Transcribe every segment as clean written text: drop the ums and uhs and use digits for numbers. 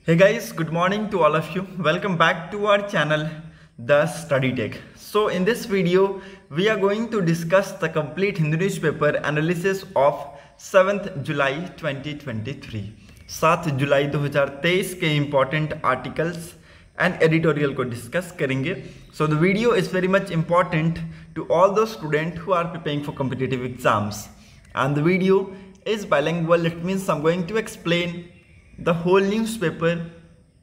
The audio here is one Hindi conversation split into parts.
Hey guys, good morning to all of you. Welcome back to our channel, The Study Tech. So in this video, we are going to discuss the complete Hindu newspaper analysis of 7th July 2023. 7 जुलाई 2023 के important articles and editorial को discuss करेंगे. So the video is very much important to all those students who are preparing for competitive exams. And the video is bilingual. It means I'm going to explain the whole newspaper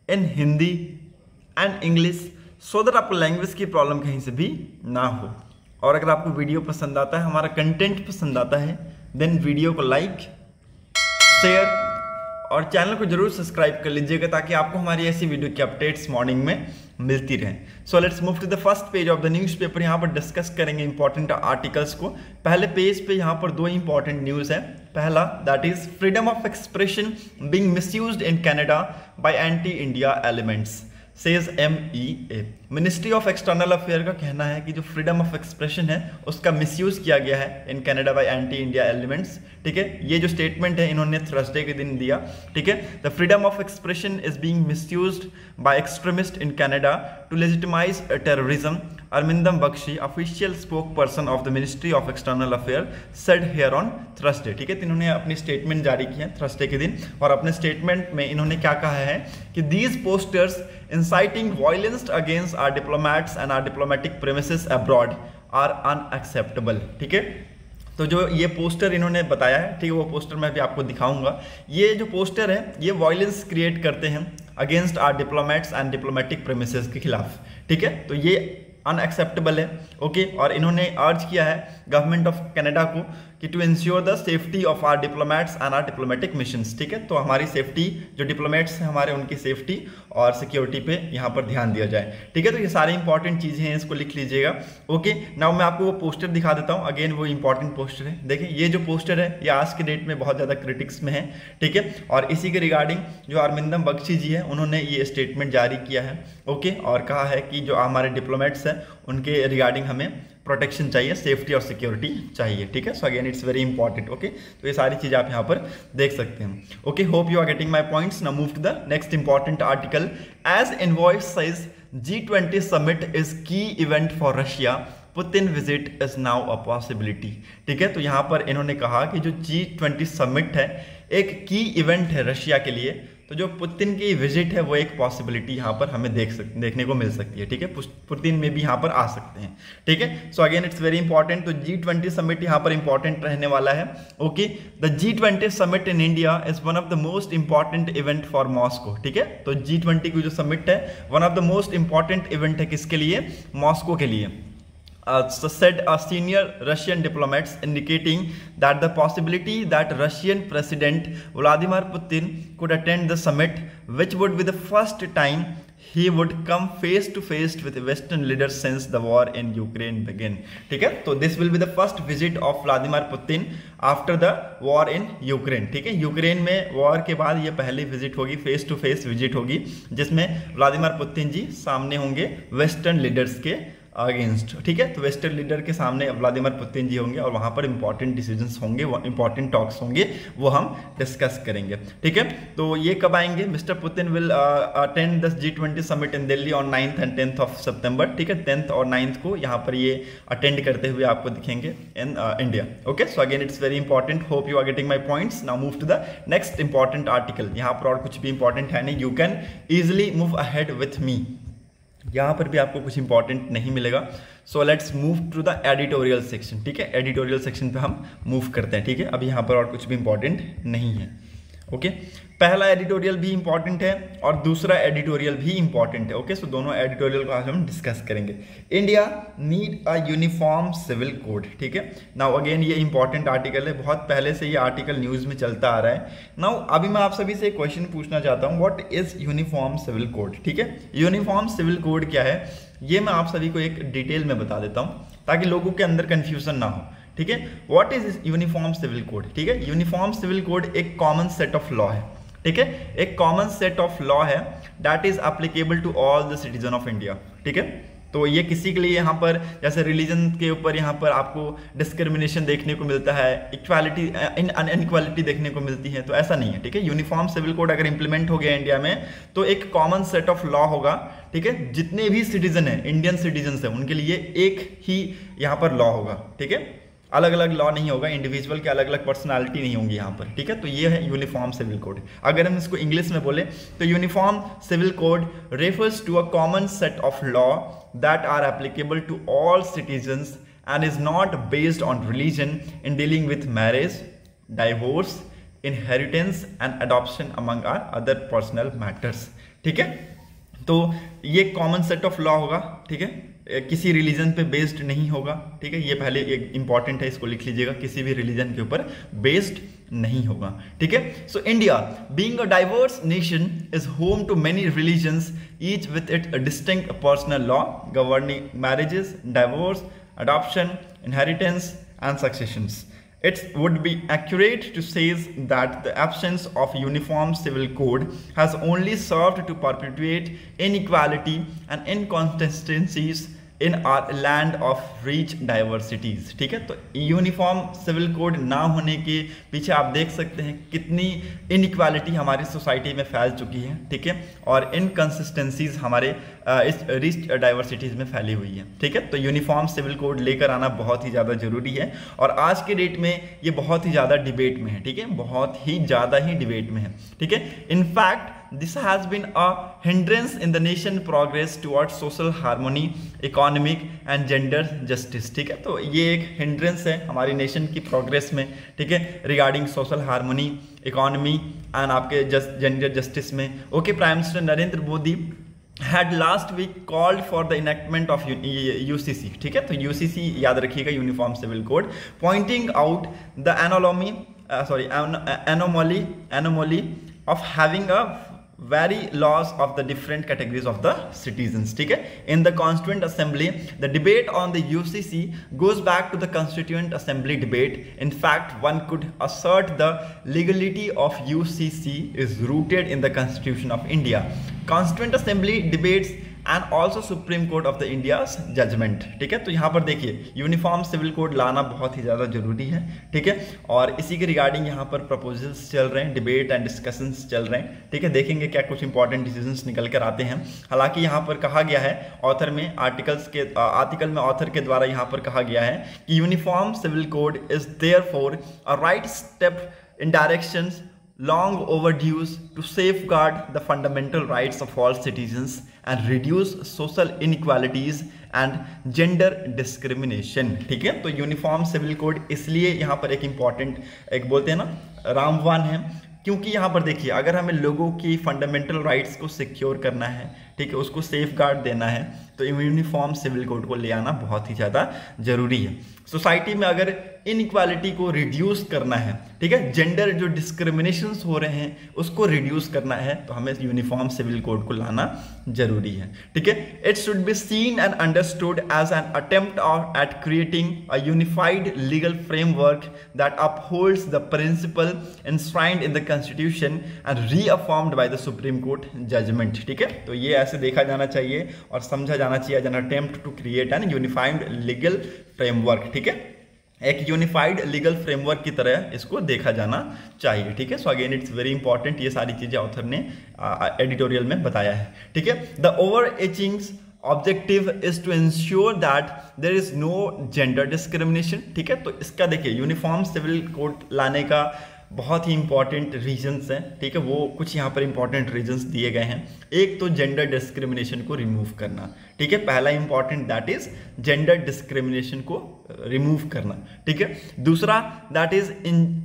in Hindi and English so that आपको लैंग्वेज की प्रॉब्लम कहीं से भी ना हो. और अगर आपको वीडियो पसंद आता है, हमारा कंटेंट पसंद आता है, देन वीडियो को लाइक, शेयर और चैनल को जरूर सब्सक्राइब कर लीजिएगा ताकि आपको हमारी ऐसी वीडियो की अपडेट्स मॉर्निंग में मिलती रहें. So let's move to the first page of the newspaper. यहाँ पर डिस्कस करेंगे इंपॉर्टेंट आर्टिकल्स को. पहले पेज पे यहाँ पर दो इंपॉर्टेंट न्यूज़ है. पहला, that is freedom of expression being misused in Canada bye anti India elements, says MEA. Ministry of external affair का कहना है कि जो फ्रीडम ऑफ एक्सप्रेशन है उसका मिसयूज किया गया है in Canada bye anti India elements. ठीक है, ये जो स्टेटमेंट है इन्होंने थर्सडे के दिन दिया. ठीक है, the freedom of expression is being misused by extremist in Canada to legitimise terrorism. Arvindam Bakshi, official spokesperson of the ministry of external affair, said here on Thursday. ठीक है, तो इन्होंने अपनी स्टेटमेंट जारी की है थर्सडे के दिन और अपने स्टेटमेंट में इन्होंने क्या कहा है कि these posters inciting violence against our diplomats and our diplomatic premises abroad are unacceptable. ठीक है, तो जो ये पोस्टर इन्होंने बताया है, ठीक है, वो पोस्टर मैं भी आपको दिखाऊंगा. ये जो पोस्टर है ये वायलेंस क्रिएट करते हैं against our diplomats and diplomatic premises के खिलाफ. ठीक है, तो ये अनएक्सेप्टेबल है. ओके, और इन्होंने अर्ज किया है गवर्नमेंट ऑफ कनाडा को कि to ensure the safety of our diplomats and our diplomatic missions. ठीक है, तो हमारी सेफ्टी, जो डिप्लोमेट्स हैं हमारे, उनकी सेफ्टी और सिक्योरिटी पे यहाँ पर ध्यान दिया जाए. ठीक है, तो ये सारी इंपॉर्टेंट चीज़ें हैं, इसको लिख लीजिएगा. ओके, नाउ मैं आपको वो पोस्टर दिखा देता हूँ. अगेन वो इंपॉर्टेंट पोस्टर है. देखिए, ये जो पोस्टर है ये आज के डेट में बहुत ज़्यादा क्रिटिक्स में है. ठीक है, और इसी के रिगार्डिंग जो अरविंदम बख्शी जी है उन्होंने ये स्टेटमेंट जारी किया है. ओके, और कहा है कि जो हमारे डिप्लोमेट्स हैं उनके रिगार्डिंग हमें प्रोटेक्शन चाहिए, सेफ्टी और सिक्योरिटी चाहिए. ठीक है, so again it's very important. Okay, तो ये सारी चीज़ें आप यहाँ पर देख सकते हैं. Okay, hope you are getting my points. Now move to the next important article. As invoice says G20 summit is key event for Russia, Putin visit is now a possibility. ठीक है, तो यहाँ पर इन्होंने कहा कि जो G20 समिट है एक की इवेंट है रशिया के लिए, तो जो पुतिन की विजिट है वो एक पॉसिबिलिटी यहाँ पर हमें देखने को मिल सकती है. ठीक है, पुतिन में भी यहाँ पर आ सकते हैं. ठीक है, so again it's very important. तो G20 समिट यहाँ पर इंपॉर्टेंट रहने वाला है. Okay, the G20 summit in India is one of the most important event for Moscow. ठीक है, तो G20 की जो समिट है one of the most important event है किसके लिए? मॉस्को के लिए. Said a senior Russian diplomats, indicating that the possibility that Russian President Vladimir Putin could attend the summit, which would be the first time he would come face to face with Western leaders since the war in Ukraine began. ठीक है, तो this will be the first visit of Vladimir Putin after the war in Ukraine. ठीक है, यूक्रेन में वॉर के बाद ये पहली विजिट होगी, फेस टू फेस विजिट होगी, जिसमें व्लादिमीर पुतिन जी सामने होंगे वेस्टर्न लीडर्स के अगेंस्ट. ठीक है, तो वेस्टर्न लीडर के सामने व्लादिमीर पुतिन जी होंगे और वहाँ पर इंपॉर्टेंट डिसीजंस होंगे, इंपॉर्टेंट टॉक्स होंगे, वो हम डिस्कस करेंगे. ठीक है, तो ये कब आएंगे? Mister Putin will attend the G20 summit in Delhi on 9th and 10th of September. ठीक है, 10th और 9th को यहाँ पर ये अटेंड करते हुए आपको दिखेंगे in India. Okay, so again it's very important. Hope you are getting my points. Now move to the next important article. यहाँ पर और कुछ भी इंपॉर्टेंट है नहीं. You can easily move ahead with me. यहाँ पर भी आपको कुछ इंपॉर्टेंट नहीं मिलेगा. So let's move to the editorial section. ठीक है, एडिटोरियल सेक्शन पे हम मूव करते हैं. ठीक है, अभी यहाँ पर और कुछ भी इंपॉर्टेंट नहीं है. ओके, पहला एडिटोरियल भी इंपॉर्टेंट है और दूसरा एडिटोरियल भी इंपॉर्टेंट है. ओके, सो दोनों एडिटोरियल को आज हम डिस्कस करेंगे. India need a uniform civil code. ठीक है, नाउ अगेन ये इंपॉर्टेंट आर्टिकल है, बहुत पहले से ये आर्टिकल न्यूज़ में चलता आ रहा है. नाउ अभी मैं आप सभी से एक क्वेश्चन पूछना चाहता हूँ, what is uniform civil code. ठीक है, यूनिफॉर्म सिविल कोड क्या है ये मैं आप सभी को एक डिटेल में बता देता हूँ ताकि लोगों के अंदर कन्फ्यूजन ना हो. ठीक है, what is uniform civil code. ठीक है, यूनिफॉर्म सिविल कोड एक कॉमन सेट ऑफ लॉ है. ठीक है, एक कॉमन सेट ऑफ लॉ है that is applicable to all the citizen of India. ठीक है, तो ये किसी के लिए यहाँ पर जैसे रिलीजन के ऊपर यहाँ पर आपको डिस्क्रिमिनेशन देखने को मिलता है, इक्वालिटी इनइक्वालिटी देखने को मिलती है, तो ऐसा नहीं है, ठीक है। यूनिफॉर्म सिविल कोड अगर इंप्लीमेंट हो गया इंडिया में तो एक कॉमन सेट ऑफ लॉ होगा, ठीक है। जितने भी सिटीजन है, इंडियन सिटीजन है, उनके लिए एक ही यहाँ पर लॉ होगा, ठीक है। अलग अलग लॉ नहीं होगा, इंडिविजुअल के अलग अलग पर्सनालिटी नहीं होंगी यहाँ पर, ठीक है। तो ये है यूनिफॉर्म सिविल कोड। अगर हम इसको इंग्लिश में बोले तो uniform civil code refers to a common set of law that are applicable to all citizens and is not based on religion in dealing with marriage, divorce, inheritance and adoption among our other personal matters, ठीक है। तो ये कॉमन सेट ऑफ लॉ होगा, ठीक है, किसी रिलीजन पे बेस्ड नहीं होगा, ठीक है। ये पहले एक इंपॉर्टेंट है, इसको लिख लीजिएगा, किसी भी रिलीजन के ऊपर बेस्ड नहीं होगा, ठीक है। So India being a diverse nation is home to many religions each with it distinct personal law governing marriages, divorce, adoption, inheritance and successions. It would be accurate to say that the absence of uniform civil code has only served to perpetuate inequality and inconsistencies in our land of rich diversities. ठीक है, तो यूनिफॉर्म सिविल कोड ना होने के पीछे आप देख सकते हैं कितनी इनइक्वालिटी हमारी सोसाइटी में फैल चुकी है, ठीक है, और इनकंसिस्टेंसीज हमारे इस रिच डाइवर्सिटीज में फैली हुई है, ठीक है। तो यूनिफॉर्म सिविल कोड लेकर आना बहुत ही ज़्यादा जरूरी है और आज के डेट में ये बहुत ही ज़्यादा डिबेट में है, ठीक है, बहुत ही ज़्यादा ही डिबेट में है, ठीक है। In fact this has been a hindrance in the nation progress towards social harmony, economic and gender justice. ठीक है, तो ये एक hindrance है हमारी नेशन की प्रोग्रेस में, ठीक है, regarding social harmony, economy and आपके जेंडर जस्टिस में। Okay, prime minister Narendra Modi had last week called for the enactment of UCC, ठीक है, तो UCC याद रखिएगा, uniform civil code, pointing out the anomaly of having a vary laws of the different categories of the citizens. ठीक है, in the Constituent Assembly the debate on the UCC goes back to the Constituent Assembly debate. In fact, one could assert the legality of UCC is rooted in the Constitution of India. Constituent Assembly debates and also Supreme Court of the India's judgment. ठीक है, तो यहाँ पर देखिए यूनिफॉर्म सिविल कोड लाना बहुत ही ज़्यादा जरूरी है, ठीक है, और इसी के रिगार्डिंग यहाँ पर प्रपोजल्स चल रहे हैं, डिबेट एंड डिस्कशंस चल रहे हैं, ठीक है। देखेंगे क्या कुछ इंपॉर्टेंट डिसीजंस निकल कर आते हैं। हालांकि यहाँ पर कहा गया है ऑथर में आर्टिकल में ऑथर के द्वारा यहाँ पर कहा गया है कि uniform civil code is therefore a right step in directions long overdue to safeguard the fundamental rights of all citizens and reduce social inequalities and gender discrimination. ठीक है, तो यूनिफॉर्म सिविल कोड इसलिए यहाँ पर एक इम्पॉर्टेंट, एक बोलते हैं ना रामबाण है, क्योंकि यहाँ पर देखिए अगर हमें लोगों की फंडामेंटल राइट्स को सिक्योर करना है, ठीक है, उसको सेफगार्ड देना है, तो यूनिफॉर्म सिविल कोड को ले आना बहुत ही ज़्यादा जरूरी है। सोसाइटी में अगर इनइक्वालिटी को रिड्यूस करना है, ठीक है, जेंडर जो डिस्क्रिमिनेशंस हो रहे हैं उसको रिड्यूस करना है, तो हमें यूनिफॉर्म सिविल कोड को लाना जरूरी है, ठीक है। It should be seen and understood as an attempt at creating a unified legal framework that upholds the principle enshrined in the constitution and reaffirmed by the supreme court judgment. ठीक है, तो ये ऐसे देखा जाना चाहिए और समझा जाना चाहिए as an attempt to create an unified legal framework, ठीक है, एक यूनिफाइड लीगल फ्रेमवर्क की तरह इसको देखा जाना चाहिए, ठीक है। So again it's very important, ये सारी चीजें ऑथर ने एडिटोरियल में बताया है, ठीक है। The overarching objective is to ensure that there is no gender discrimination, ठीक है। तो इसका देखिए यूनिफॉर्म सिविल कोड लाने का बहुत ही इंपॉर्टेंट रीजंस हैं, ठीक है, वो कुछ यहाँ पर इंपॉर्टेंट रीजंस दिए गए हैं। एक तो जेंडर डिस्क्रिमिनेशन को रिमूव करना, ठीक है, पहला important that is gender discrimination को रिमूव करना, ठीक है। दूसरा that is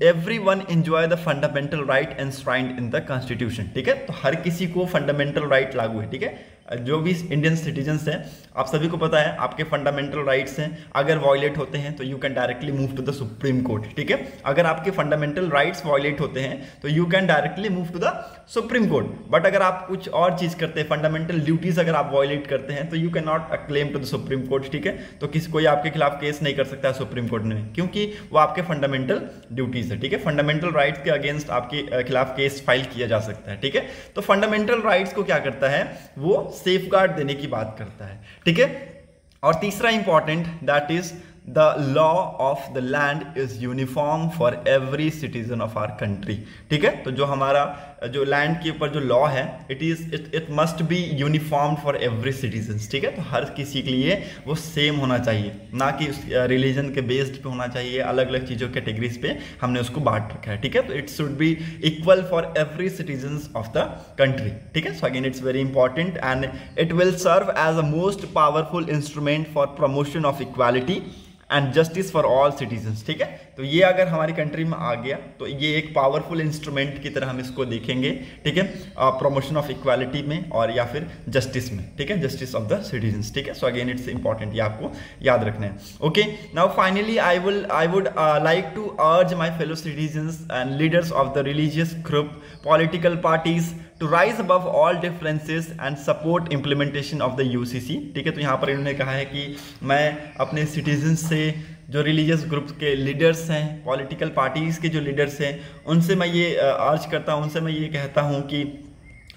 everyone enjoy the fundamental right enshrined in the constitution, ठीक है, तो हर किसी को फंडामेंटल राइट लागू है, ठीक है। जो भी इंडियन सिटीजन्स हैं, आप सभी को पता है आपके फंडामेंटल राइट्स हैं, अगर वायलेट होते हैं तो you can directly move to the supreme court, ठीक है। अगर आपके फंडामेंटल राइट्स वायलेट होते हैं तो you can directly move to the supreme court, but अगर आप कुछ और चीज करते हैं, फंडामेंटल ड्यूटीज अगर आप वायलेट करते हैं तो you can not claim to the supreme court, ठीक है। तो कोई आपके खिलाफ केस नहीं कर सकता है सुप्रीम कोर्ट में, क्योंकि वो आपके फंडामेंटल ड्यूटीज है, ठीक है। फंडामेंटल राइट्स के अगेंस्ट आपके खिलाफ केस फाइल किया जा सकता है, ठीक है। तो फंडामेंटल राइट्स को क्या करता है, वो सेफगार्ड देने की बात करता है, ठीक है। और तीसरा important, that is the law of the land is uniform for every citizen of our country. ठीक है, तो जो हमारा जो लैंड के ऊपर जो लॉ है, it must be uniform for every citizen. ठीक है, तो हर किसी के लिए वो सेम होना चाहिए, ना कि रिलीजन के बेस्ड पे होना चाहिए, अलग अलग चीज़ों कैटेगरीज पे हमने उसको बांट रखा है। ठीक है, तो it should be equal for every citizen of the country. ठीक है, so again it's very important and it will serve as a most powerful instrument for promotion of equality and justice for all citizens. ठीक है, तो ये अगर हमारी कंट्री में आ गया तो ये एक पावरफुल इंस्ट्रूमेंट की तरह हम इसको देखेंगे। ठीक है, प्रमोशन ऑफ इक्वालिटी में और या फिर जस्टिस में। ठीक है, जस्टिस ऑफ द सिटीजन्स। ठीक है, सो अगेन इट्स इंपॉर्टेंट, ये आपको याद रखना है। Okay, now finally I would like to urge my fellow citizens and leaders of the religious group, political parties to rise above all differences and support implementation of the UCC। ठीक है, तो यहाँ पर इन्होंने कहा है कि मैं अपने सिटीजन्स से, जो रिलीजियस ग्रुप के लीडर्स हैं, पॉलिटिकल पार्टीज़ के जो लीडर्स हैं, उनसे मैं ये अर्ज करता हूँ, उनसे मैं ये कहता हूँ कि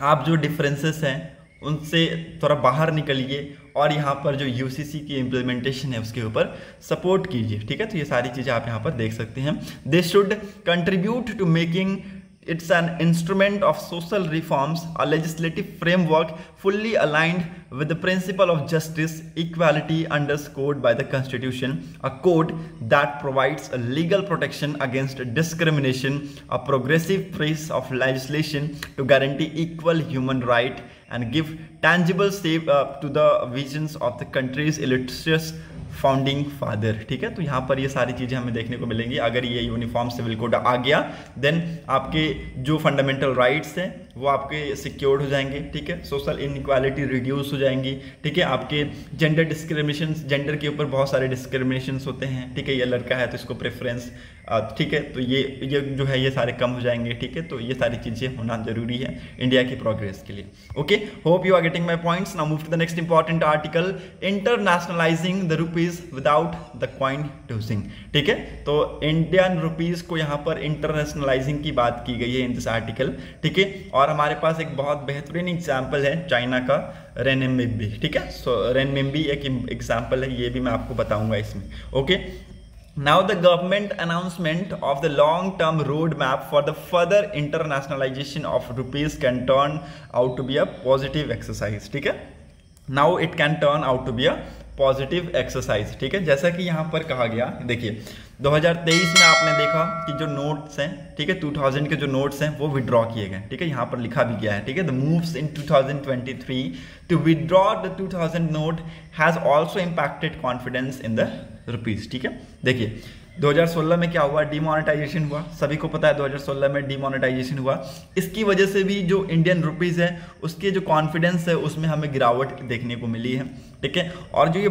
आप जो डिफरेंसेस हैं उनसे थोड़ा बाहर निकलिए और यहाँ पर जो UCC की इम्प्लीमेंटेशन है उसके ऊपर सपोर्ट कीजिए। ठीक है, तो ये सारी चीज़ें आप यहाँ पर देख सकते हैं। They should contribute to making it's an instrument of social reforms, a legislative framework fully aligned with the principle of justice, equality underscored by the Constitution, a code that provides a legal protection against discrimination, a progressive piece of legislation to guarantee equal human right and give tangible shape to the visions of the country's illustrious founding father. ठीक है, तो यहाँ पर ये सारी चीज़ें हमें देखने को मिलेंगी। अगर ये यूनिफॉर्म सिविल कोड आ गया देन आपके जो फंडामेंटल राइट्स हैं वो आपके सिक्योर्ड हो जाएंगे। ठीक है, सोशल इनइक्वालिटी रिड्यूस हो जाएंगी। ठीक है, आपके जेंडर डिस्क्रिमिनेशन, जेंडर के ऊपर बहुत सारे डिस्क्रिमिनेशन होते हैं। ठीक है, ये लड़का है तो इसको प्रेफरेंस, ठीक है, तो ये जो है ये सारे कम हो जाएंगे। ठीक है, तो ये सारी चीज़ें होना जरूरी है इंडिया की प्रोग्रेस के लिए। Okay, hope you are getting my points. Now move to the next important article, internationalising the rupees without the coin using. ठीक है, तो इंडियन रुपीज को यहाँ पर इंटरनेशनलाइजिंग की बात की गई है इन दिस आर्टिकल। ठीक है, और हमारे पास एक बहुत बेहतरीन एग्जाम्पल है चाइना का रेनमिंबी। ठीक है, सो रेनमिंबी एक एग्जाम्पल है, ये भी मैं आपको बताऊंगा इसमें। Okay, now the government announcement of the long term roadmap for the further internationalization of rupees can turn out to be a positive exercise। ठीक है, now it can turn out to be a positive exercise. ठीक है, जैसा कि यहाँ पर कहा गया, देखिए 2023 में आपने देखा कि जो नोट्स हैं, ठीक है, 2000 के जो नोट्स हैं वो विड्रॉ किए गए। ठीक है, यहाँ पर लिखा भी गया है। ठीक है, the moves in 2023 to withdraw the 2000 note has also impacted confidence in the rupees. ठीक है, देखिए 2016 में क्या हुआ, डिमोनेटाइजेशन हुआ। सभी को पता है 2016 में डिमोनेटाइजेशन हुआ। इसकी वजह से भी जो इंडियन रुपीज़ है उसके जो कॉन्फिडेंस है उसमें हमें गिरावट देखने को मिली है। ठीक है, और जो ये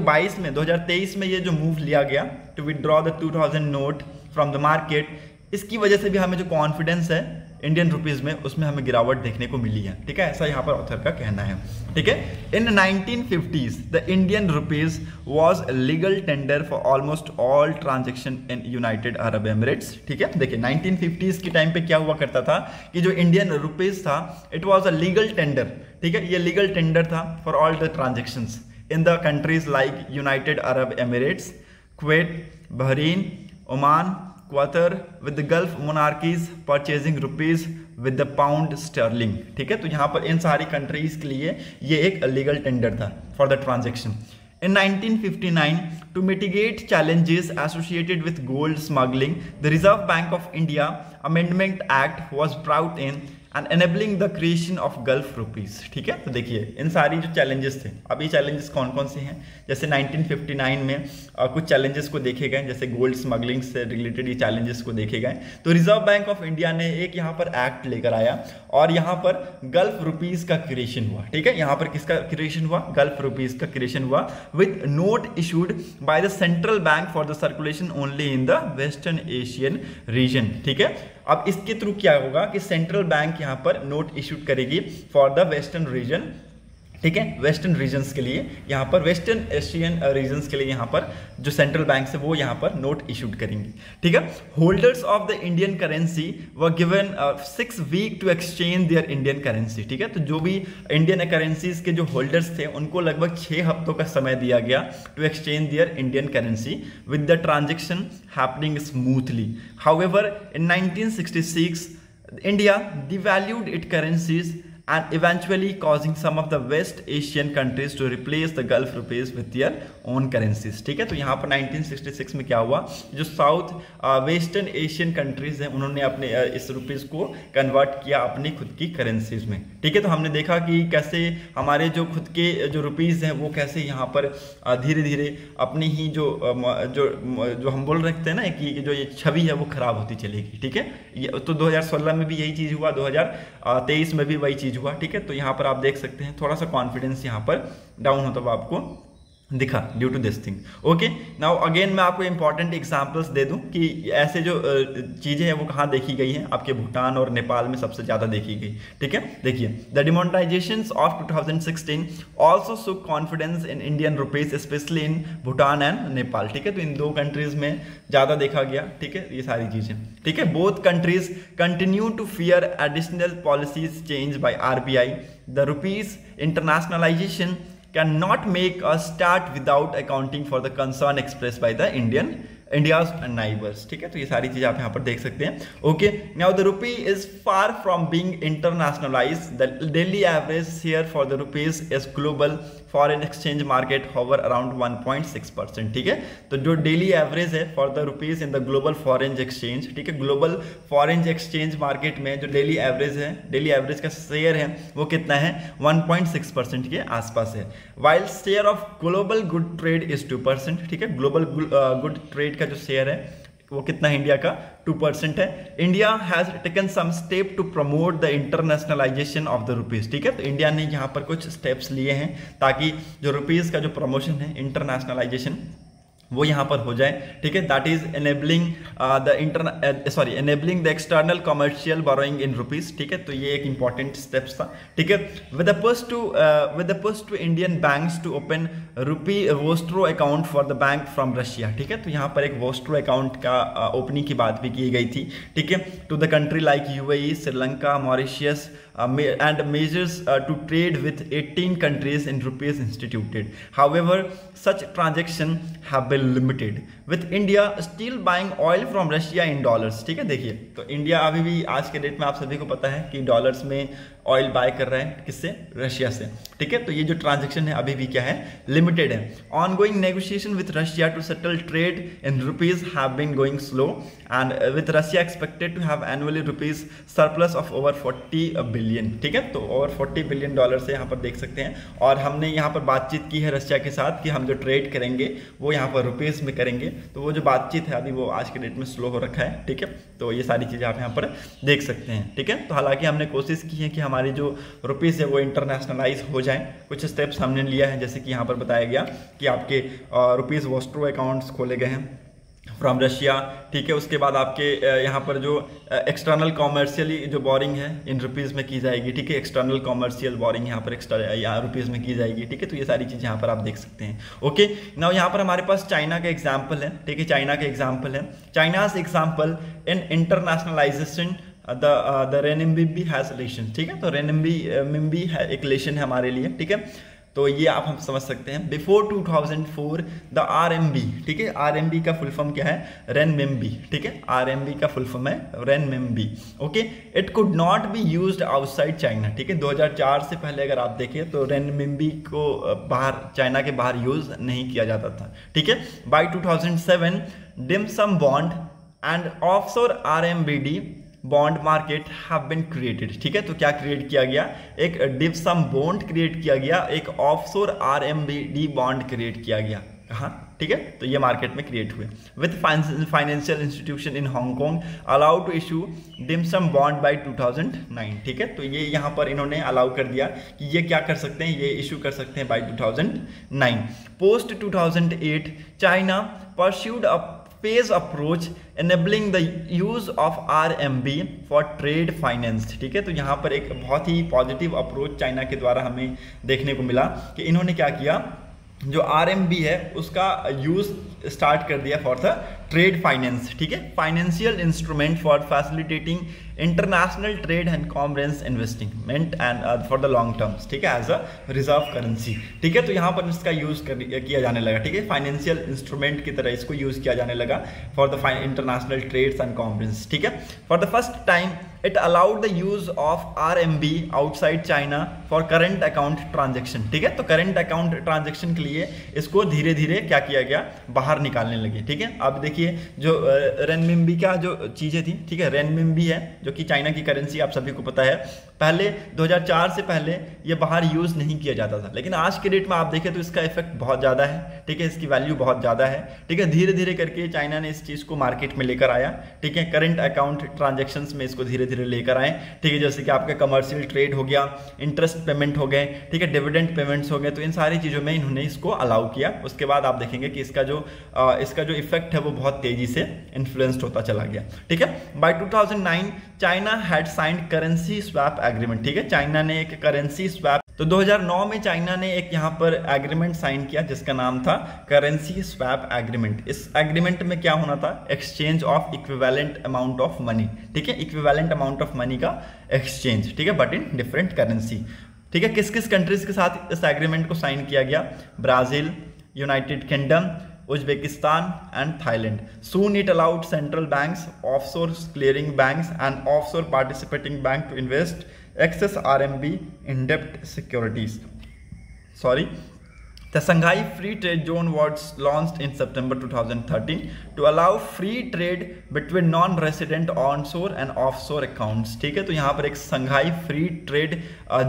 2023 में ये जो मूव लिया गया to withdraw the 2000 note from the market, इसकी वजह से भी हमें जो कॉन्फिडेंस है इंडियन रुपीज़ में उसमें हमें गिरावट देखने को मिली है। ठीक है, ऐसा यहाँ पर ऑथर का कहना है। ठीक है, इन 1950s the Indian rupees was legal tender for almost all transaction in United Arab Emirates. ठीक है, देखिए 1950s के टाइम पे क्या हुआ करता था कि जो इंडियन रुपीज था it was a legal tender. ठीक है, ये लीगल टेंडर था for all the transactions in the countries like United Arab Emirates, Kuwait, Bahrain, Oman, Qatar, with the Gulf monarchies purchasing rupees with the pound sterling। ठीक है, तो यहाँ पर इन सारी कंट्रीज के लिए ये एक लीगल टेंडर था for the transaction. In 1959, to mitigate challenges associated with gold smuggling, the Reserve Bank of India Amendment Act was brought in and enabling the creation of Gulf rupees। ठीक है, तो देखिए इन सारी जो चैलेंजेस थे, अब ये चैलेंजेस कौन कौन से हैं, जैसे 1959 में कुछ चैलेंजेस को देखे गए, जैसे गोल्ड स्मगलिंग से रिलेटेड ये चैलेंजेस को देखे गए। तो रिजर्व बैंक ऑफ इंडिया ने एक यहाँ पर एक्ट लेकर आया और यहाँ पर गल्फ रुपीज का क्रिएशन हुआ। ठीक है, यहाँ पर किसका क्रिएशन हुआ, गल्फ रुपीज का क्रिएशन हुआ with note issued by the central bank for the circulation only in the western Asian region. ठीक है, अब इसके थ्रू क्या होगा कि सेंट्रल बैंक यहाँ पर नोट इशूड करेगी फॉर द वेस्टर्न रीजन ठीक है, वेस्टर्न रीजन्स के लिए यहाँ पर, वेस्टर्न एशियन रीजन्स के लिए यहाँ पर जो सेंट्रल बैंक है वो यहाँ पर नोट इशूड करेंगे। ठीक है, holders of the Indian currency were given 6 week to exchange their Indian currency. ठीक है, तो जो भी इंडियन करेंसीज के जो होल्डर्स थे उनको लगभग 6 हफ्तों का समय दिया गया to exchange their Indian currency with the transaction happening smoothly. However in 1966 India devalued its currencies and eventually causing some of the West Asian countries to replace the Gulf rupees with their own currencies। ठीक है, तो यहाँ पर 1966 में क्या हुआ, जो साउथ वेस्टर्न एशियन कंट्रीज हैं उन्होंने अपने इस रुपीज़ को कन्वर्ट किया अपनी खुद की करेंसीज में। ठीक है, तो हमने देखा कि कैसे हमारे जो खुद के जो रुपीज़ हैं वो कैसे यहाँ पर धीरे धीरे अपनी ही जो हम बोल रखते हैं ना कि जो ये छवि है वो खराब होती चलेगी। ठीक है, ये तो 2016 में भी यही चीज़ हुआ, 2023 में भी वही चीज़ हुआ। ठीक है, तो यहाँ पर आप देख सकते हैं थोड़ा सा कॉन्फिडेंस यहाँ पर डाउन होता हुआ आपको दिखा due to this thing. Okay, now again मैं आपको इंपॉर्टेंट एग्जांपल्स दे दूं कि ऐसे जो चीज़ें हैं वो कहाँ देखी गई हैं, आपके भूटान और नेपाल में सबसे ज़्यादा देखी गई। ठीक है, देखिए the demonetisation of 2016 also so confidence in Indian rupees specially in Bhutan and Nepal. ठीक है, तो इन दो कंट्रीज में ज़्यादा देखा गया। ठीक है, ये सारी चीज़ें। ठीक है, both countries continue to fear additional policies change by RBI। The rupees internationalization cannot make a start without accounting for the concern expressed by the India's neighbors। ठीक है, तो ये सारी चीज़ आप यहाँ पर देख सकते हैं। Okay, now the rupee is far from being internationalized. The daily average share for the rupees is global foreign exchange market hover around 1.6%। ठीक है, तो जो डेली एवरेज है for the rupees in the global foreign exchange, ठीक है, ग्लोबल फॉरेन एक्सचेंज मार्केट में जो डेली एवरेज है, डेली एवरेज का शेयर है वो कितना है, 1.6% के आसपास है। While share of global good trade is 2%। ठीक है, ग्लोबल गुड ट्रेड का जो शेयर है वो कितना है, इंडिया का 2% है। India has taken some step to promote the internationalization of the rupees. ठीक है, तो इंडिया ने यहाँ पर कुछ स्टेप्स लिए हैं ताकि जो रुपीज का जो प्रमोशन है, इंटरनेशनलाइजेशन, वो यहाँ पर हो जाए। ठीक है, that is enabling enabling the external commercial borrowing in rupees. ठीक है, तो ये एक इंपॉर्टेंट स्टेप्स था। ठीक है, with the push to Indian banks to open rupee vostro account for the bank from Russia. ठीक है, तो यहाँ पर एक वोस्ट्रो अकाउंट का ओपनिंग की बात भी की गई थी। ठीक है, to the country like UAE, Sri Lanka, Mauritius and measures to trade with 18 countries in rupees instituted. However, such transactions have been limited, with India still buying oil from Russia in dollars। ठीक है, देखिए तो इंडिया अभी भी आज के डेट में आप सभी को पता है कि डॉलर्स में ऑयल बाय कर रहा है, किससे, रशिया से। ठीक है, तो ये जो ट्रांजेक्शन है अभी भी क्या है, लिमिटेड है। Ongoing negotiation with Russia to settle trade in rupees have been going slow and with Russia expected to have annually rupees surplus of over 40 billion. ठीक है, तो ओवर 40 बिलियन डॉलर से यहाँ पर देख सकते हैं। और हमने यहाँ पर बातचीत की है रशिया के साथ कि हम जो ट्रेड करेंगे वो यहाँ पर रुपीज में करेंगे, तो वो जो बातचीत है अभी वो आज के डेट में स्लो हो रखा है। ठीक है, तो ये सारी चीज़ें आप यहाँ पर देख सकते हैं। ठीक है, तो हालांकि हमने कोशिश की है कि हमारी जो रुपीज़ है वो इंटरनेशनलाइज हो जाए। कुछ स्टेप्स हमने लिया है, जैसे कि यहाँ पर बताया गया कि आपके रुपीज़ वोस्ट्रो अकाउंट्स खोले गए हैं फ्रॉम रशिया। ठीक है, उसके बाद आपके यहाँ पर जो एक्सटर्नल कॉमर्शियली जो बोरिंग है इन रुपीज़ में की जाएगी। ठीक है, एक्सटर्नल कॉमर्शियल बोरिंग यहाँ पर यहाँ रुपीज़ में की जाएगी। ठीक है, तो ये सारी चीज़ें यहाँ पर आप देख सकते हैं। ओके, नाउ यहाँ पर हमारे पास चाइना का एग्जाम्पल है। ठीक है, चाइना का एग्जाम्पल है, China's example in internationalisation the renminbi has relation. ठीक है, तो रेनमिंबी है एक रिलेशन है हमारे लिए। ठीक है, तो ये आप हम समझ सकते हैं। बिफोर 2004 द RMB, ठीक है, RMB का फुल फॉर्म क्या है, रेनमिंबी। ठीक है, RMB का फुल फॉर्म है renminbi. Okay, it could not be used outside China. ठीक है, 2004 से पहले अगर आप देखें तो रेनमिंबी को बाहर, चाइना के बाहर यूज नहीं किया जाता था। ठीक है, by 2007 dim sum bond and offshore RMBD bond market have been created. ठीक है, तो क्या क्रिएट किया गया, एक डिव सम बॉन्ड क्रिएट किया गया, एक ऑफशोर RMBD बॉन्ड क्रिएट किया गया। कहाँ, ठीक है, तो ये मार्केट में क्रिएट हुए। With financial institution in Hong Kong allow to issue dim sum bond by 2009। ठीक है, तो ये यहाँ पर इन्होंने अलाउ कर दिया कि ये क्या कर सकते हैं, ये इशू कर सकते हैं bye 2009। Post 2008 China pursued a phase approach enabling the use of RMB for trade finance। ठीक है, तो यहाँ पर एक बहुत ही पॉजिटिव अप्रोच चाइना के द्वारा हमें देखने को मिला कि इन्होंने क्या किया, जो RMB है उसका यूज स्टार्ट कर दिया फॉर द ट्रेड फाइनेंस। ठीक है, financial instrument for facilitating international trade and commerce investment and for the long terms. ठीक है, एज अ रिजर्व करेंसी। ठीक है, तो यहाँ पर इसका यूज किया जाने लगा। ठीक है, फाइनेंशियल इंस्ट्रूमेंट की तरह इसको यूज किया जाने लगा for the international trades and commerce. ठीक है, for the first time it allowed the use of RMB outside China for current account transaction. ठीक है, तो करंट अकाउंट ट्रांजेक्शन के लिए इसको धीरे धीरे क्या किया गया, बाहर निकालने लगे। ठीक है, अब देखिए जो रेनमिनबी का जो चीजें थी, ठीक है, रेनमिनबी है जो कि चाइना की करेंसी, आप सभी को पता है पहले 2004 से पहले ये बाहर यूज नहीं किया जाता था, लेकिन आज के डेट में आप देखें तो इसका इफेक्ट बहुत ज्यादा है। ठीक है, इसकी वैल्यू बहुत ज्यादा है। ठीक है, धीरे धीरे करके चाइना ने इस चीज को मार्केट में लेकर आया। ठीक है, करंट अकाउंट ट्रांजेक्शंस में इसको धीरे धीरे लेकर आए। ठीक है, जैसे कि आपका कमर्शियल ट्रेड हो गया, इंटरेस्ट पेमेंट हो गए, ठीक है, डिविडेंड पेमेंट्स हो गए, तो इन सारी चीजों में इन्होंने इसको अलाउ किया। उसके बाद आप देखेंगे कि इसका जो इफेक्ट है वो बहुत तेजी से इन्फ्लुएंस्ड होता चला गया। ठीक है, by 2009 China had signed currency swap agreement. ठीक है, चाइना ने एक करेंसी स्वैप, तो 2009 में चाइना ने एक यहाँ पर एग्रीमेंट साइन किया जिसका नाम था करेंसी स्वैप एग्रीमेंट। इस एग्रीमेंट में क्या होना था, exchange of equivalent amount of money. ठीक है, इक्विवेलेंट अमाउंट ऑफ मनी का एक्सचेंज। ठीक है, बट इन डिफरेंट करेंसी। ठीक है, किस किस कंट्रीज के साथ इस एग्रीमेंट को साइन किया गया, Brazil, United kingdom, Uzbekistan and Thailand. Soon it allowed central banks, offshore clearing banks and offshore participating bank to invest excess RMB in debt securities. The Shanghai Free Trade Zone was launched in September 2013 to allow free trade between non-resident onshore and offshore accounts। ठीक है, तो यहाँ पर एक संघाई फ्री ट्रेड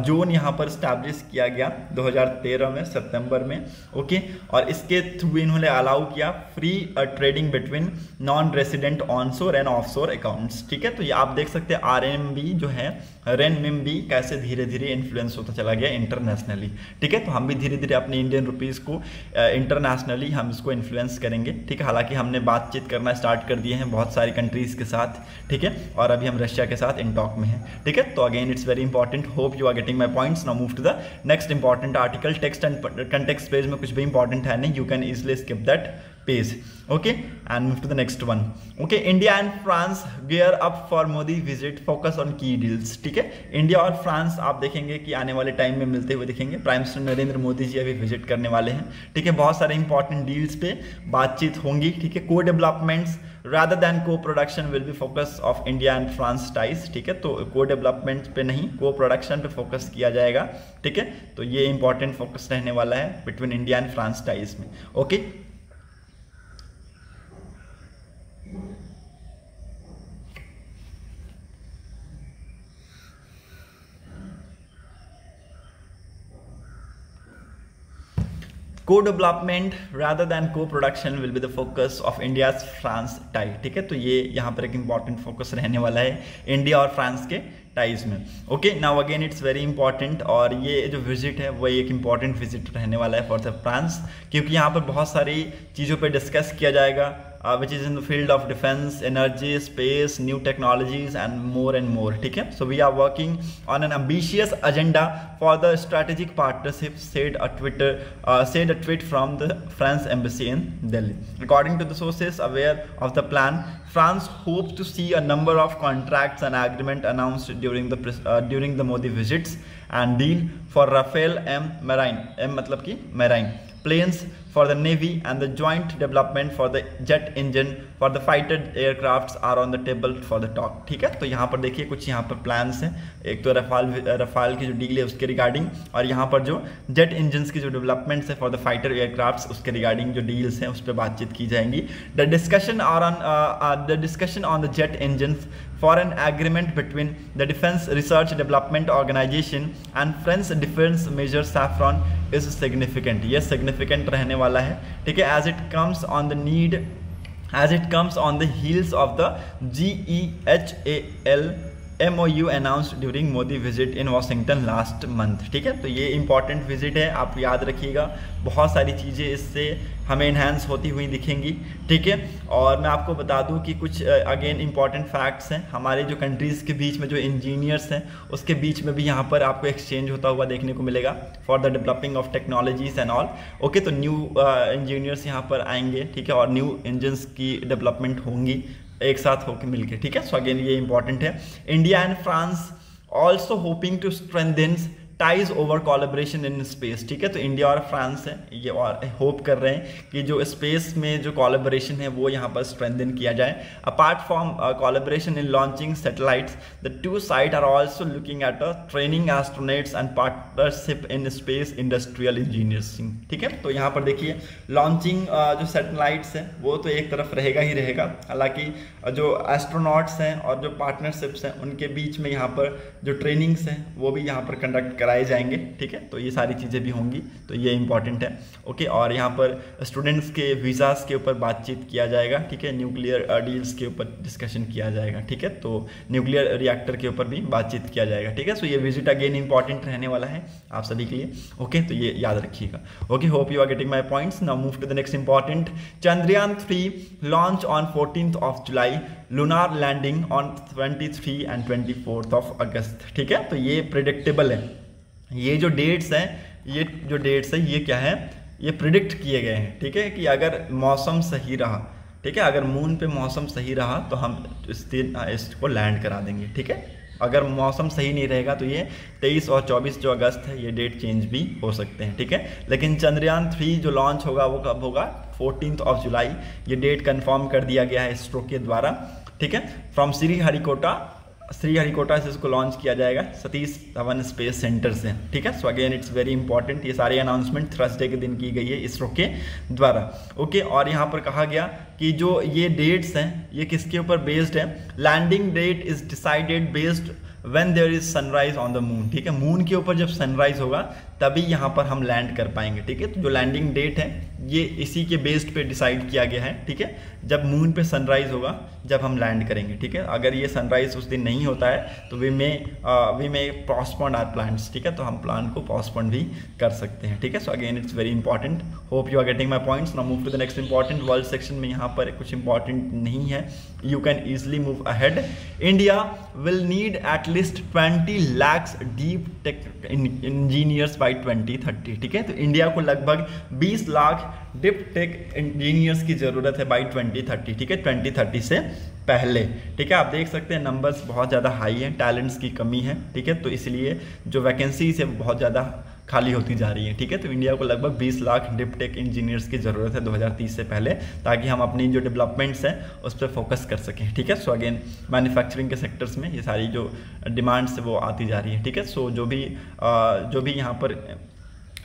जोन यहाँ पर स्टैब्लिश किया गया 2013 में सितंबर में। ओके, और इसके थ्रू इन्होंने अलाउ किया free trading between non resident onshore and offshore accounts. ठीक है, तो ये आप देख सकते हैं RMB जो है, रेनमिनबी कैसे धीरे धीरे इन्फ्लुएंस होता चला गया इंटरनेशनली। ठीक है, तो हम भी धीरे धीरे अपने इंडियन रुपीस को इंटरनेशनली हम इसको इन्फ्लुएंस करेंगे। ठीक है, हालांकि हमने बातचीत करना स्टार्ट कर दिए हैं बहुत सारी कंट्रीज के साथ। ठीक है, और अभी हम रशिया के साथ इन टॉक में हैं। ठीक है, तो again it's very important, hope you are getting my points. Now move to the next important article. Text and context page में कुछ भी इंपॉर्टेंट है नहीं, you can easily skip that page। okay, and move to the next one। okay, India and France gear up for Modi visit, focus on key deals। ठीक है, इंडिया और फ्रांस आप देखेंगे कि आने वाले टाइम में मिलते हुए दिखेंगे। प्राइम मिनिस्टर नरेंद्र मोदी जी अभी विजिट करने वाले हैं। ठीक है, बहुत सारे इंपॉर्टेंट डील्स पे बातचीत होंगी। ठीक है, को developments rather than co-production will be focus of India and France ties। ठीक है, तो को डेवलपमेंट पे नहीं, को प्रोडक्शन पे फोकस किया जाएगा। ठीक है, तो ये इंपॉर्टेंट फोकस रहने वाला है between India and France ties में। Okay, co-development rather than co-production will be the focus of India's France tie। ठीक है, तो ये यहाँ पर एक इंपॉर्टेंट फोकस रहने वाला है इंडिया और फ्रांस के टाइज में। Okay, now again it's very important, और ये जो विजिट है वो एक इंपॉर्टेंट विजिट रहने वाला है फॉर द फ्रांस, क्योंकि यहाँ पर बहुत सारी चीज़ों पे डिस्कस किया जाएगा which is in the field of defense, energy, space, new technologies and more। ठीक है, so we are working on an ambitious agenda for the strategic partnership, said a tweet from the France embassy in Delhi। According to the sources aware of the plan, France hopes to see a number of contracts and agreement announced during the Modi visits and deal for Rafale Marine, मतलब कि Marine planes for the Navy and the joint development for the jet engine for the fighter aircrafts are on the table for the talk। ठीक है, तो यहाँ पर देखिए कुछ यहाँ पर प्लान्स हैं, एक तो रफाल की जो डील है उसके रिगार्डिंग, और यहाँ पर जो जेट इंजन्स की जो डेवलपमेंट्स है फॉर द फाइटर एयरक्राफ्ट्स उसके रिगार्डिंग जो डील्स हैं उस पर बातचीत की जाएंगी। The discussion on the jet engines for an agreement between the Defense Research Development Organization and French Defense Major Safran is significant। ये significant रहने वाला है। ठीक है, as it comes on the heels of the GEHAL MOU announced during Modi visit in Washington last month. ठीक है, तो ये इंपॉर्टेंट विजिट है, आप याद रखिएगा। बहुत सारी चीज़ें इससे हमें इन्हांस होती हुई दिखेंगी। ठीक है, और मैं आपको बता दूं कि कुछ अगेन इंपॉर्टेंट फैक्ट्स हैं हमारे जो कंट्रीज़ के बीच में, जो इंजीनियर्स हैं उसके बीच में भी यहाँ पर आपको एक्सचेंज होता हुआ देखने को मिलेगा for the developing of technologies and all. Okay, तो न्यू इंजीनियर्स यहाँ पर आएंगे। ठीक है, और न्यू इंजन्स की डेवलपमेंट होंगी एक साथ होकर मिलके। ठीक है, सो अगेन ये इंपॉर्टेंट है। India and France also hoping to strengthen ties over collaboration in space. ठीक है, तो इंडिया और फ्रांस है ये और होप कर रहे हैं कि जो स्पेस में जो कोलैबोरेशन है वो यहाँ पर स्ट्रेंथन किया जाए। Apart from collaboration in launching satellites, the two side are also looking at a training astronauts and partnership in space industrial engineering. ठीक है, तो यहाँ पर देखिए लॉन्चिंग जो सैटेलाइट्स हैं वो तो एक तरफ रहेगा ही रहेगा, हालांकि जो एस्ट्रोनॉट्स हैं और जो पार्टनरशिप्स हैं उनके बीच में यहाँ पर जो ट्रेनिंग्स हैं वो भी यहाँ पर कंडक्ट कराए जाएंगे। ठीक है, तो ये सारी चीज़ें भी होंगी, तो ये इंपॉर्टेंट है। ओके, और यहाँ पर स्टूडेंट्स के वीज़ास के ऊपर बातचीत किया जाएगा। ठीक है, न्यूक्लियर डील्स के ऊपर डिस्कशन किया जाएगा। ठीक है, तो न्यूक्लियर रिएक्टर के ऊपर भी बातचीत किया जाएगा। ठीक है, सो ये विजिट अगेन इंपॉर्टेंट रहने वाला है आप सभी के लिए। ओके, तो ये याद रखिएगा। Okay, hope you are getting my points. Now move to the next important. Chandrayaan 3 launch on 14 July, lunar landing on 23 and 24 August. ठीक है, तो ये प्रिडिक्टेबल है। ये जो डेट्स हैं ये क्या है, ये प्रिडिक्ट किए गए हैं। ठीक है, कि अगर मौसम सही रहा, ठीक है, अगर मून पे मौसम सही रहा तो हम इस दिन इसको लैंड करा देंगे। ठीक है, अगर मौसम सही नहीं रहेगा तो ये 23 और 24 जो अगस्त है ये डेट चेंज भी हो सकते हैं। ठीक है, लेकिन चंद्रयान 3 जो लॉन्च होगा वो कब होगा, 14 जुलाई। ये डेट कंफर्म कर दिया गया है इसरो के द्वारा। ठीक है, फ्रॉम श्रीहरिकोटा से इसको लॉन्च किया जाएगा, सतीश धवन स्पेस सेंटर से। ठीक है, so again it's very important. ये सारी अनाउंसमेंट थर्सडे के दिन की गई है इसरो के द्वारा। ओके, और यहाँ पर कहा गया कि जो ये डेट्स हैं ये किसके ऊपर बेस्ड है, landing date is decided based when there is sunrise on the moon. ठीक है, मून के ऊपर जब सनराइज होगा तभी यहाँ पर हम लैंड कर पाएंगे। ठीक है, तो जो लैंडिंग डेट है ये इसी के बेस्ड पे डिसाइड किया गया है। ठीक है, जब मून पे सनराइज होगा जब हम लैंड करेंगे। ठीक है, अगर ये सनराइज उस दिन नहीं होता है तो we may postpone our plans. ठीक है, तो हम प्लान को पोस्टपोन भी कर सकते हैं। ठीक है, so again it's very important. Hope you are getting my points. Now move to the next important. World section में यहाँ पर कुछ इंपॉर्टेंट नहीं है, you can easily move ahead. India will need at least 20 lakhs deep tech engineers by 2030। ठीक है, तो इंडिया को लगभग 20 लाख डीप टेक इंजीनियर्स की ज़रूरत है बाई 2030। ठीक है, 2030 से पहले। ठीक है, आप देख सकते हैं नंबर्स बहुत ज़्यादा हाई हैं, टैलेंट्स की कमी है। ठीक है, तो इसलिए जो वैकेंसीज है वो बहुत ज़्यादा खाली होती जा रही है। ठीक है, तो इंडिया को लगभग 20 लाख डीप टेक इंजीनियर्स की ज़रूरत है 2030 से पहले, ताकि हम अपनी जो डेवलपमेंट्स हैं उस पर फोकस कर सकें। ठीक है, सो अगेन मैन्युफैक्चरिंग के सेक्टर्स में ये सारी जो डिमांड्स है वो आती जा रही है। ठीक है, सो जो भी यहाँ पर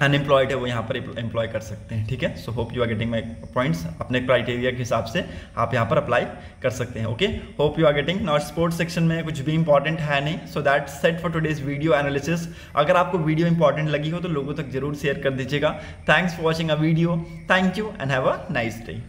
अनएम्प्लॉयड है वो यहाँ पर एम्प्लॉय कर सकते हैं। ठीक है, so hope you are getting my points. अपने क्राइटेरिया के हिसाब से आप यहाँ पर अप्लाई कर सकते हैं। Okay, hope you are getting. Not sports section में कुछ भी इंपॉर्टेंट है नहीं, so that set for today's video analysis. अगर आपको वीडियो इंपॉर्टेंट लगी हो तो लोगों तक जरूर शेयर कर दीजिएगा। Thanks for watching a video. Thank you and have a nice day.